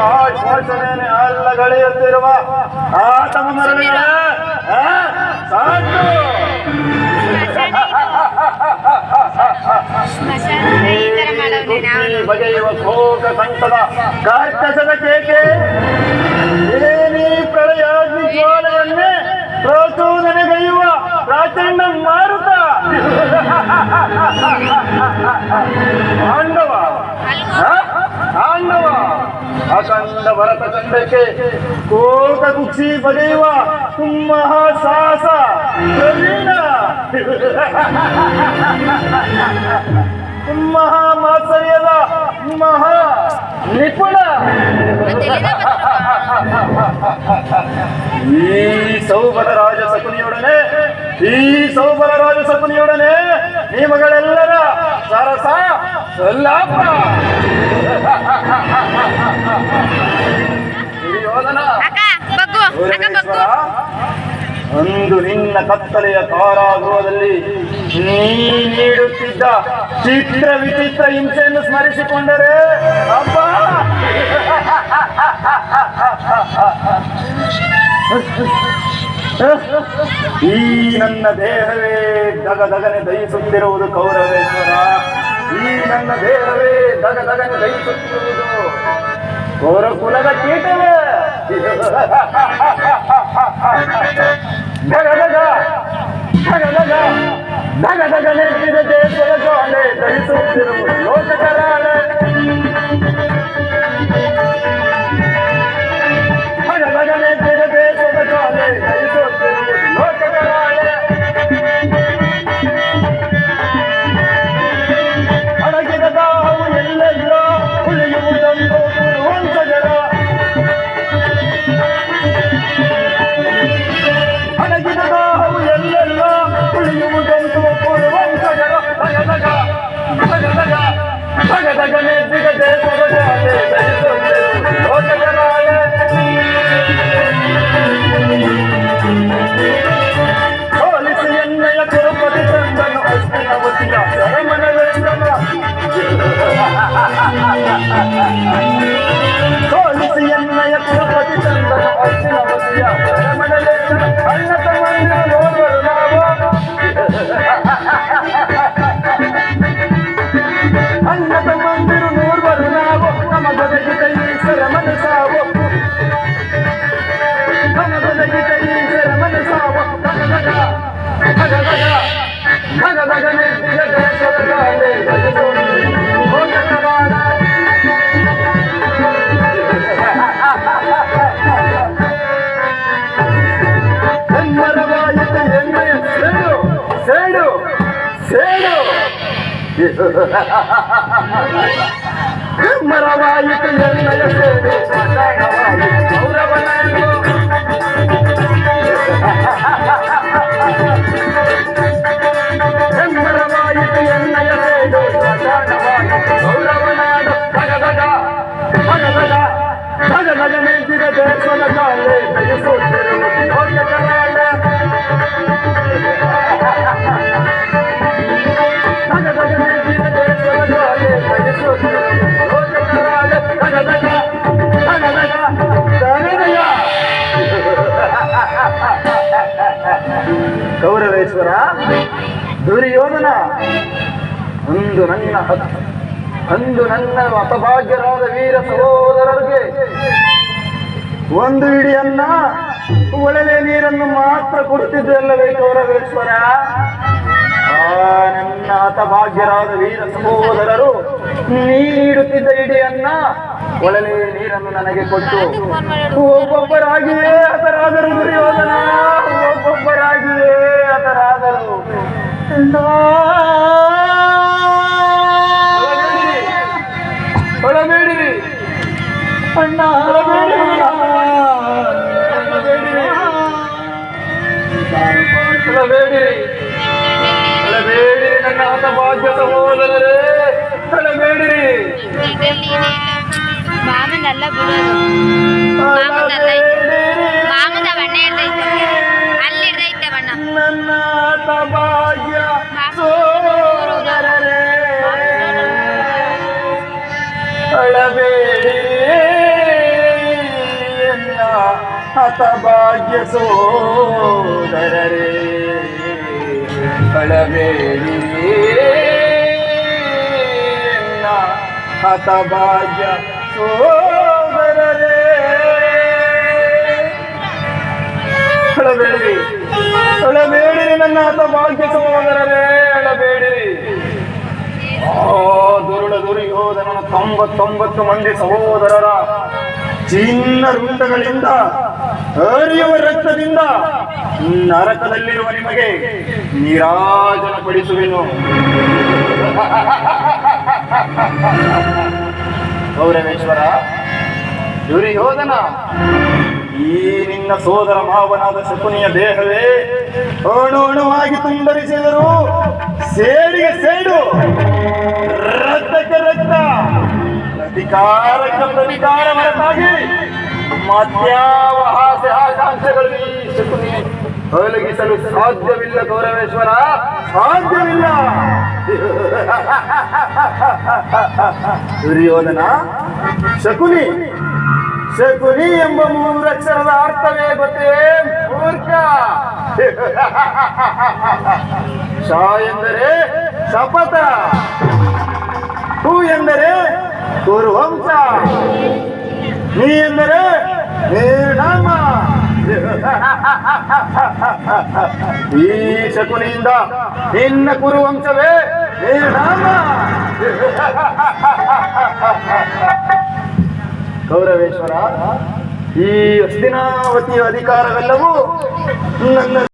ಆಶ್ವಾಸನೆ ಅಲ್ಲಗಳೆಯುತ್ತಿರುವ ಆತಮ ಮರಳಿಗಳ ಸಾಕು. ಬಗೆಯುವ ಶೋಕ ಸಂತದ ಕಾರ್ಕಸದ ಕೇಕೆ ಏನಿ ಪ್ರಳಯಾಗ್ನಿ ಜ್ವಾಲೆಯನ್ನೇ ಪ್ರಚೋದನೆಗೈಯುವ ಪ್ರಾಚಂಡ ಮಾರುತ ಪಾಂಡವ ಪಾಂಡವ ಅಖಂಡ ಭರತ ಖಂಡಕ್ಕೆ ಕೋಟ ಕುಕ್ಷಿ ಬಗೆಯುವ ಮಹಾಸಾಹಸ ಪ್ರವೀಣ ಮಹಾಮಾತ್ಸರ್ಯದ ಮಹಾ ನಿಪುಣ ಈ ಸೌಬಲ ರಾಜ ಶಕುನಿಯೊಡನೆ ನಿಮಗಳೆಲ್ಲರ ಸರಸ ಸಲ್ಲಾಪ. ಅಂದು ನಿನ್ನ ಕತ್ತಲೆಯ ಕಾರಾಗೃಹದಲ್ಲಿ ನೀಡುತ್ತಿದ್ದ ಚಿತ್ರ ವಿಚಿತ್ರ ಹಿಂಸೆಯನ್ನು ಸ್ಮರಿಸಿಕೊಂಡರೆ ಅಬ್ಬ ಈ ನನ್ನ ದೇಹವೇ ದಗದಗನೆ ದಹಿಸುತ್ತಿರುವುದು ಕೌರವೇಶ್ವರ. ಈ ನನ್ನ ದೇಹವೇ ದಗದಗನೆ ದಹಿಸುತ್ತಿರುವುದು ಕೌರಕುಲದ ಕೀಟವೇ. ದಗದಗನೆ ದೇಶದ ಜ್ವಾಲೆ ದಹಿಸುತ್ತಿರುವುದು ಲೋಕಕರಾಳೆ. ದಗದಗನೆ ದೇಶದ ಜ್ವಾಲೆ ದಹಿಸುತ್ತಿರುವುದು ಲೋಕಕರಾಳೆ. ಅಡಗಿದ ತಾವು ಎಲ್ಲೆಲ್ಲ ಉಳಿಯುವುದೊಂದು ವಂಶಜರ. ಅಡಗಿದ ತಾವು ಎಲ್ಲೆಲ್ಲ ಉಳಿಯುವುದೊಂದು ವಂಶಜರ. ದಗದಗನೆ ದೇಶದ ಜ್ವಾಲೆ ದಹಿಸುತ್ತಿರುವುದು ಲೋಕಕರಾಳೆ. ಹೋಲಿಸಿ ಎಣ್ಣೆಯ ತಿರುಪತಿ ತಂದನು ಅಸ್ತಿನವತಿಯ ಶರಮನವೇಂದ್ರನ. ಹೋಲಿಸಿ ಎಣ್ಣೆಯ ತಿರುಪತಿ ತಂದನು ಅಸ್ತಿನವತಿಯ ಶರಮನವೇಂದ್ರನ. ಅಣ್ಣ ತಮ್ಮಂದಿರು ನೋಡುವರು ನಾವು, ಅಣ್ಣ ತಮ್ಮಂದಿರು ನೋಡುವರು ನಾವು. ನಮಗೊದಗಿದ ಈಶ್ವರ ಮನಸಾವು, ನಮಗೊದಗಿದ ಈಶ್ವರ ಮನಸಾವು. ದಗದಗನೆ ದೇಶದ ಜ್ವಾಲೆ ದಹಿಸುತ್ತಿರುವುದು ಲೋಕಕರಾಳ. ಹೆಮ್ಮರವಾಯಿತು ಎಣ್ಣೆಯ ಸೇಡು ಸೇಡು ಸೇಡು. ಹೆಮ್ಮರವಾಯಿತು ಎಣ್ಣೆಯ ಸೇಡು ಕೌರವನಾಡು. ಹೆಮ್ಮರವಾಯಿತು ಎಣ್ಣೆಯ ಸೇಡು ಕೌರವನಾಡು. ದಗದಗನೆ ದೇಶದ ಜ್ವಾಲೆ ದಹಿಸುತ್ತಿರುವುದು ಲೋಕಕರಾಳ. ದಗದಗನೆ ದೇಶದ ಜ್ವಾಲೆ ದಹಿಸುತ್ತಿರುವುದು ಲೋಕಕರಾಳ. ಕೌರವೇಶ್ವರ, ದುರ್ಯೋಧನ ಅಂದು ನನ್ನ ಹತಭಾಗ್ಯರಾದ ವೀರ ಸಹೋದರರಿಗೆ ಒಂದು ಹಿಡಿಯನ್ನ ಒಳ್ಳೆ ನೀರನ್ನು ಮಾತ್ರ ಕೊಡುತ್ತಿದ್ದಲ್ಲವೇ ಕೌರವೇಶ್ವರ? ನನ್ನ ಹತಭಾಗ್ಯರಾದ ವೀರ ಸಹೋದರರು ನೀಡುತ್ತಿದ್ದ ಹಿಡಿಯನ್ನ ಒಳ್ಳೆ ನೀರನ್ನು ನನಗೆ ಕೊಟ್ಟು ಒಬ್ಬೊಬ್ಬರಾಗಿಯೇ ಹತರಾದರು ದುರ್ಯೋಧನ, ಒಬ್ಬೊಬ್ಬರಾಗಿಯೇ ಹತರಾದರು. ಹೊಳಬೇಡಿರಿ ಅಣ್ಣ, ಹೊಳಬೇಡಿರಿ ನನ್ನ ಹತಭಾಗ್ಯ ಸಹೋದರರೇ, ಹೊಳಬೇಡಿರಿ. ಮಾಮನಲ್ಲ ಬಿಡೋದು, ಮಾಮನಲ್ಲ, ಮಾಮದ ಬಣ್ಣ ಇರ್ತೈತೆ, ಅಲ್ಲಿ ಇರ್ತೈತೆ ಬಣ್ಣ. ನನ್ನ ಹತಭಾಗ್ಯ ಸಹೋದರರೇ, ಹೊಳಬೇಡಿರಿ. ಹತಭಾಗ್ಯ ಸೋದರರೇ ಕಳಬೇಡಿ ಹತಭಾಗ್ಯ ಸೋದರರೇ ಅಳಬೇಡಿರಿ ಅಳಬೇಡಿರಿ ನನ್ನ ಹತಭಾಗ್ಯ ಸೋದರರೇ ಅಳಬೇಡಿರಿ. ದುರ್ಯೋಧನನ 99 ಮಂದಿ ಸಹೋದರರ ಚಿನ್ನ ರುಂಡಗಳಿಂದ ಹರಿಯುವ ರಕ್ತದಿಂದ ನರಕದಲ್ಲಿರುವ ನಿಮಗೆ ನೀರಾಜನಪಡಿಸುವೆನು. ಗೌರವೇಶ್ವರ ದುರ್ಯೋಧನ, ಈ ನಿನ್ನ ಸೋದರ ಮಾವನಾದ ಶಕುನಿಯ ದೇಹವೇ ಅಣುವಾಗಿ ತುಂಡರಿಸಿದರು ಸೇಡಿಗೆ ಸೇಡು, ರಕ್ತಕ್ಕೆ ರಕ್ತ, ಪ್ರತಿಕಾರಕ್ಕೆ ಪ್ರತಿಕಾರ ಹೊರತಾಗಿ ಮತ್ಯಾವ ಆಸೆ ಆಕಾಂಕ್ಷೆಗಳು ಈ ಶಕುನಿ ಒದಗಿಸಲು ಸಾಧ್ಯವಿಲ್ಲ. ಗೌರವೇಶ್ವರ, ಸಾಧ್ಯವಿಲ್ಲ. ದುರ್ಯೋಧನ, ಶಕುನಿ ಶಕುನಿ ಎಂಬ 3 ಅಕ್ಷರದ ಅರ್ಥವೇ ಗೊತ್ತೇ ಮೂರ್ಖ. ಶ ಎಂದರೆ ಶಪಥ, ಕು ಎಂದರೆ ಕುರುವಂಶ, ನೀ ಎಂದರೆ ನಿರ್ನಾಮ. ಈ ಶಕುನಿಯಿಂದ ನಿನ್ನ ಕುರುವಂಶವೇ ನಿರ್ನಾಮ. ಗೌರವೇಶ್ವರ, ಈ ಹಸ್ತಿನಾವತಿಯ ಅಧಿಕಾರವೆಲ್ಲವೂ ನನ್ನ